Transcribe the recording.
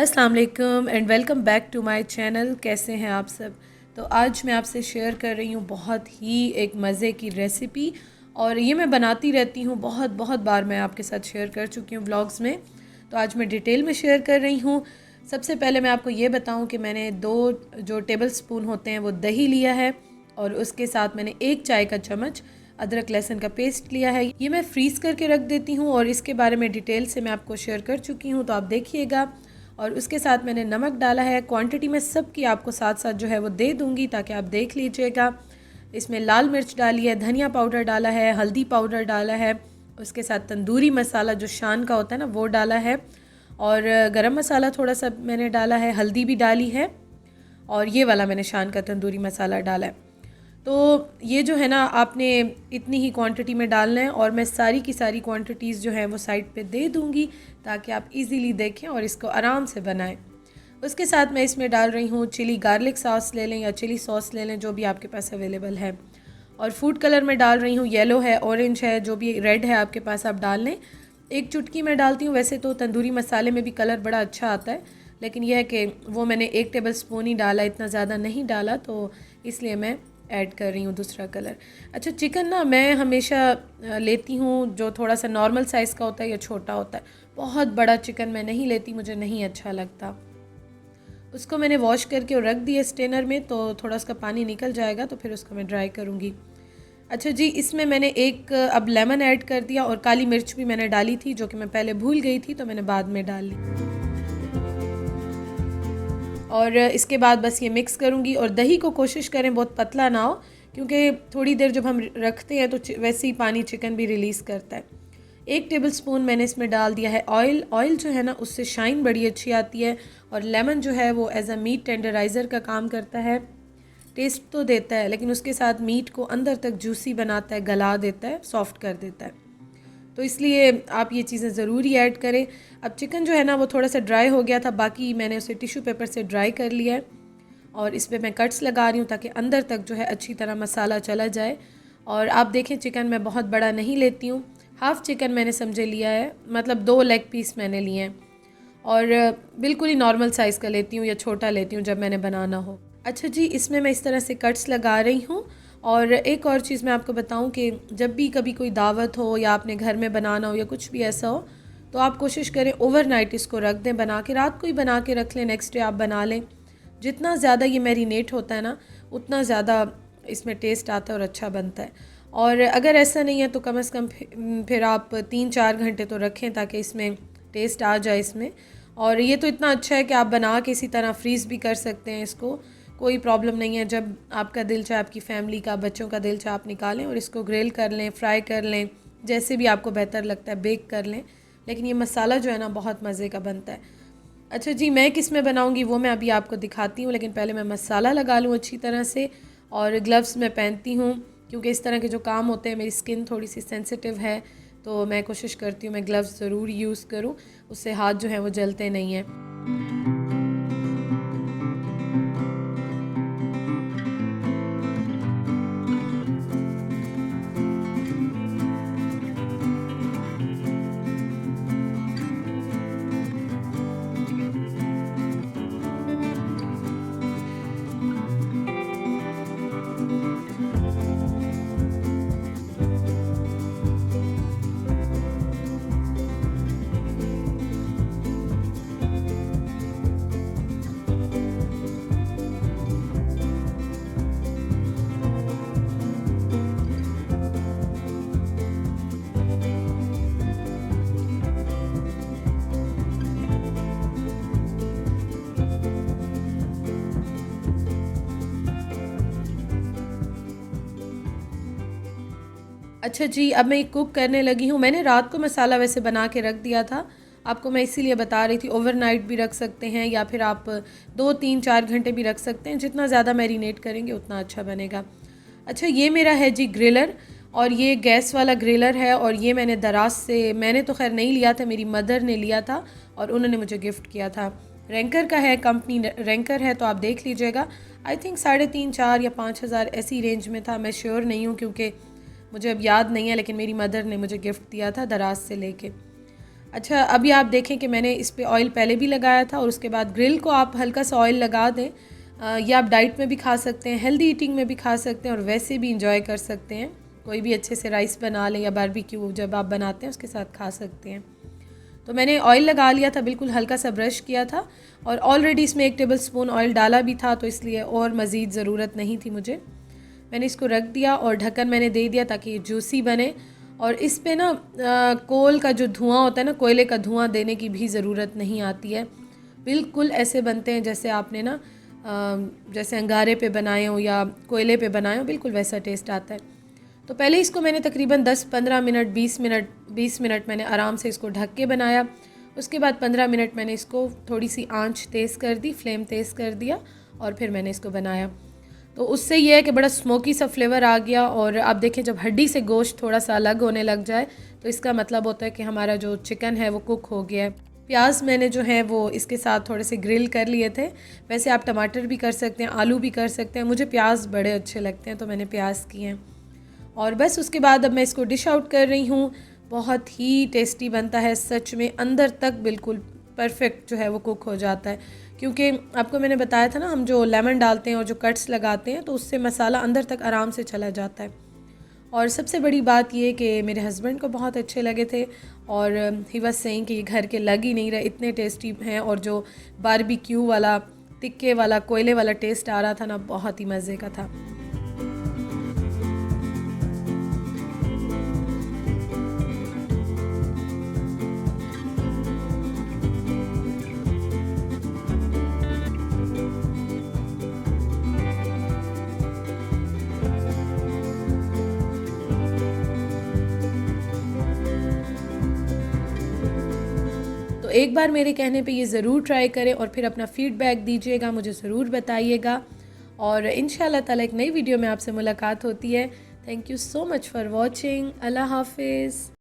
अस्सलाम वालेकुम and welcome back to my channel. कैसे हैं आप सब। तो आज मैं आपसे शेयर कर रही हूँ बहुत ही एक मज़े की रेसिपी, और ये मैं बनाती रहती हूँ, बहुत बहुत बार मैं आपके साथ शेयर कर चुकी हूँ व्लॉग्स में। तो आज मैं डिटेल में शेयर कर रही हूँ। सबसे पहले मैं आपको ये बताऊँ कि मैंने 2 जो टेबल स्पून होते हैं वो दही लिया है, और उसके साथ मैंने 1 चाय का चम्मच अदरक लहसुन का पेस्ट लिया है। ये मैं फ्रीज़ करके रख देती हूँ और इसके बारे में डिटेल से मैं आपको शेयर कर चुकी हूँ, तो आप देखिएगा। और उसके साथ मैंने नमक डाला है, क्वांटिटी में सब की आपको साथ साथ जो है वो दे दूँगी ताकि आप देख लीजिएगा। इसमें लाल मिर्च डाली है, धनिया पाउडर डाला है, हल्दी पाउडर डाला है, उसके साथ तंदूरी मसाला जो शान का होता है ना वो डाला है, और गरम मसाला थोड़ा सा मैंने डाला है, हल्दी भी डाली है, और ये वाला मैंने शान का तंदूरी मसाला डाला है। तो ये जो है ना आपने इतनी ही क्वांटिटी में डालना है, और मैं सारी की सारी क्वांटिटीज़ जो है वो साइड पे दे दूँगी ताकि आप इजीली देखें और इसको आराम से बनाएं। उसके साथ मैं इसमें डाल रही हूँ चिली गार्लिक सॉस ले लें या चिली सॉस ले लें, जो भी आपके पास अवेलेबल है। और फूड कलर में डाल रही हूँ, येलो है, ऑरेंज है, जो भी रेड है आपके पास आप डाल लें। 1 चुटकी मैं डालती हूँ। वैसे तो तंदूरी मसाले में भी कलर बड़ा अच्छा आता है, लेकिन यह है कि वो मैंने 1 टेबल स्पून ही डाला, इतना ज़्यादा नहीं डाला, तो इसलिए मैं ऐड कर रही हूँ दूसरा कलर। अच्छा, चिकन ना मैं हमेशा लेती हूँ जो थोड़ा सा नॉर्मल साइज़ का होता है या छोटा होता है। बहुत बड़ा चिकन मैं नहीं लेती, मुझे नहीं अच्छा लगता। उसको मैंने वॉश करके और रख दिया स्टेनर में, तो थोड़ा उसका पानी निकल जाएगा तो फिर उसको मैं ड्राई करूँगी। अच्छा जी, इसमें मैंने एक अब लेमन ऐड कर दिया, और काली मिर्च भी मैंने डाली थी जो कि मैं पहले भूल गई थी, तो मैंने बाद में डाल ली। और इसके बाद बस ये मिक्स करूँगी, और दही को कोशिश करें बहुत पतला ना हो, क्योंकि थोड़ी देर जब हम रखते हैं तो वैसे ही पानी चिकन भी रिलीज़ करता है। 1 टेबल स्पून मैंने इसमें डाल दिया है ऑयल। ऑयल जो है ना उससे शाइन बड़ी अच्छी आती है, और लेमन जो है वो एज अ मीट टेंडराइज़र का काम करता है। टेस्ट तो देता है, लेकिन उसके साथ मीट को अंदर तक जूसी बनाता है, गला देता है, सॉफ्ट कर देता है। तो इसलिए आप ये चीज़ें ज़रूर ही ऐड करें। अब चिकन जो है ना वो थोड़ा सा ड्राई हो गया था, बाकी मैंने उसे टिश्यू पेपर से ड्राई कर लिया है, और इस पर मैं कट्स लगा रही हूँ ताकि अंदर तक जो है अच्छी तरह मसाला चला जाए। और आप देखें, चिकन मैं बहुत बड़ा नहीं लेती हूँ, हाफ़ चिकन मैंने समझे लिया है, मतलब 2 लेग पीस मैंने लिए हैं, और बिल्कुल ही नॉर्मल साइज़ का लेती हूँ या छोटा लेती हूँ जब मैंने बनाना हो। अच्छा जी, इसमें मैं इस तरह से कट्स लगा रही हूँ। और एक और चीज़ मैं आपको बताऊँ कि जब भी कभी कोई दावत हो या आपने घर में बनाना हो या कुछ भी ऐसा हो, तो आप कोशिश करें ओवरनाइट इसको रख दें बना के, रात को ही बना के रख लें, नेक्स्ट डे आप बना लें। जितना ज़्यादा ये मैरिनेट होता है ना उतना ज़्यादा इसमें टेस्ट आता है और अच्छा बनता है। और अगर ऐसा नहीं है तो कम से कम फिर आप 3-4 घंटे तो रखें ताकि इसमें टेस्ट आ जाए इसमें। और ये तो इतना अच्छा है कि आप बना के इसी तरह फ्रीज़ भी कर सकते हैं इसको, कोई प्रॉब्लम नहीं है। जब आपका दिल चाहे, आपकी फैमिली का, बच्चों का दिल चाहे, आप निकालें और इसको ग्रिल कर लें, फ्राई कर लें, जैसे भी आपको बेहतर लगता है, बेक कर लें। लेकिन ये मसाला जो है ना बहुत मज़े का बनता है। अच्छा जी, मैं किस में बनाऊँगी वो मैं अभी आपको दिखाती हूँ, लेकिन पहले मैं मसाला लगा लूँ अच्छी तरह से। और ग्लव्स मैं पहनती हूँ क्योंकि इस तरह के जो काम होते हैं, मेरी स्किन थोड़ी सी सेंसिटिव है, तो मैं कोशिश करती हूँ मैं ग्लव्स ज़रूर यूज़ करूँ, उससे हाथ जो हैं वो जलते नहीं हैं। अच्छा जी, अब मैं कुक करने लगी हूँ। मैंने रात को मसाला वैसे बना के रख दिया था, आपको मैं इसीलिए बता रही थी। ओवरनाइट भी रख सकते हैं या फिर आप 2-3-4 घंटे भी रख सकते हैं, जितना ज़्यादा मैरिनेट करेंगे उतना अच्छा बनेगा। अच्छा, ये मेरा है जी ग्रिलर, और ये गैस वाला ग्रिलर है, और ये मैंने दराज से, मैंने तो खैर नहीं लिया था, मेरी मदर ने लिया था और उन्होंने मुझे गिफ्ट किया था। रैंकर का है, कंपनी रैंकर है, तो आप देख लीजिएगा। आई थिंक 3,500 या 5,000 ऐसी रेंज में था, मैं श्योर नहीं हूँ क्योंकि मुझे अब याद नहीं है, लेकिन मेरी मदर ने मुझे गिफ्ट दिया था दराज से लेके। अच्छा, अभी आप देखें कि मैंने इस पे ऑयल पहले भी लगाया था और उसके बाद ग्रिल को आप हल्का सा ऑयल लगा दें। ये आप डाइट में भी खा सकते हैं, हेल्दी ईटिंग में भी खा सकते हैं और वैसे भी इंजॉय कर सकते हैं। कोई भी अच्छे से राइस बना लें या बारबेक्यू जब आप बनाते हैं उसके साथ खा सकते हैं। तो मैंने ऑयल लगा लिया था, बिल्कुल हल्का सा ब्रश किया था और ऑलरेडी इसमें 1 टेबलस्पून ऑयल डाला भी था, तो इसलिए और मज़ीद ज़रूरत नहीं थी मुझे। मैंने इसको रख दिया और ढक्कन मैंने दे दिया ताकि ये जूसी बने। और इस पे ना कोल का जो धुआं होता है ना, कोयले का धुआं देने की भी ज़रूरत नहीं आती है। बिल्कुल ऐसे बनते हैं जैसे आपने ना जैसे अंगारे पे बनाए हो या कोयले पे बनाए हो, बिल्कुल वैसा टेस्ट आता है। तो पहले इसको मैंने तकरीबन 10-15 मिनट 20 मिनट मैंने आराम से इसको ढक के बनाया। उसके बाद 15 मिनट मैंने इसको थोड़ी सी आंच तेज़ कर दी, फ्लेम तेज़ कर दिया और फिर मैंने इसको बनाया। तो उससे ये है कि बड़ा स्मोकी सा फ्लेवर आ गया। और आप देखें जब हड्डी से गोश्त थोड़ा सा अलग होने लग जाए तो इसका मतलब होता है कि हमारा जो चिकन है वो कुक हो गया है। प्याज मैंने जो है वो इसके साथ थोड़े से ग्रिल कर लिए थे। वैसे आप टमाटर भी कर सकते हैं, आलू भी कर सकते हैं, मुझे प्याज बड़े अच्छे लगते हैं तो मैंने प्याज किए हैं। और बस उसके बाद अब मैं इसको डिश आउट कर रही हूँ। बहुत ही टेस्टी बनता है सच में, अंदर तक बिल्कुल परफेक्ट जो है वो कुक हो जाता है। क्योंकि आपको मैंने बताया था ना, हम जो लेमन डालते हैं और जो कट्स लगाते हैं तो उससे मसाला अंदर तक आराम से चला जाता है। और सबसे बड़ी बात ये कि मेरे हस्बैंड को बहुत अच्छे लगे थे और ही वाज सेइंग कि ये घर के लग ही नहीं रहे, इतने टेस्टी हैं। और जो बारबेक्यू वाला तिक्के वाला कोयले वाला टेस्ट आ रहा था ना, बहुत ही मज़े का था। तो एक बार मेरे कहने पे ये ज़रूर ट्राई करें और फिर अपना फ़ीडबैक दीजिएगा, मुझे ज़रूर बताइएगा। और इंशाल्लाह ताला एक नई वीडियो में आपसे मुलाकात होती है। Thank you so much for watching. अल्लाह हाफिज़।